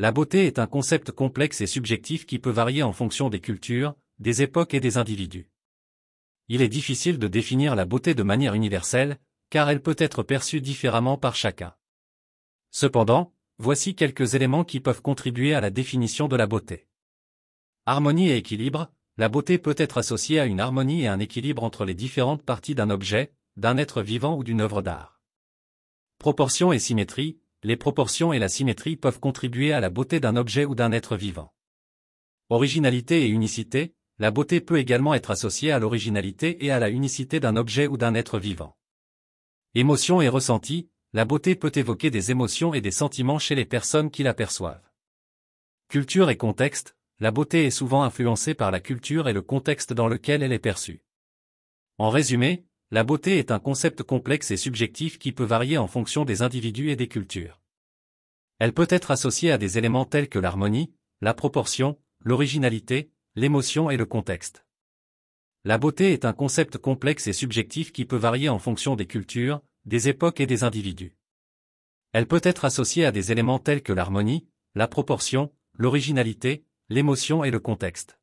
La beauté est un concept complexe et subjectif qui peut varier en fonction des cultures, des époques et des individus. Il est difficile de définir la beauté de manière universelle, car elle peut être perçue différemment par chacun. Cependant, voici quelques éléments qui peuvent contribuer à la définition de la beauté. Harmonie et équilibre. La beauté peut être associée à une harmonie et un équilibre entre les différentes parties d'un objet, d'un être vivant ou d'une œuvre d'art. Proportion et symétrie. Les proportions et la symétrie peuvent contribuer à la beauté d'un objet ou d'un être vivant. Originalité et unicité. La beauté peut également être associée à l'originalité et à la unicité d'un objet ou d'un être vivant. Émotion et ressenti. La beauté peut évoquer des émotions et des sentiments chez les personnes qui la perçoivent. Culture et contexte. La beauté est souvent influencée par la culture et le contexte dans lequel elle est perçue. En résumé, la beauté est un concept complexe et subjectif qui peut varier en fonction des individus et des cultures. Elle peut être associée à des éléments tels que l'harmonie, la proportion, l'originalité, l'émotion et le contexte. La beauté est un concept complexe et subjectif qui peut varier en fonction des cultures, des époques et des individus. Elle peut être associée à des éléments tels que l'harmonie, la proportion, l'originalité, l'émotion et le contexte.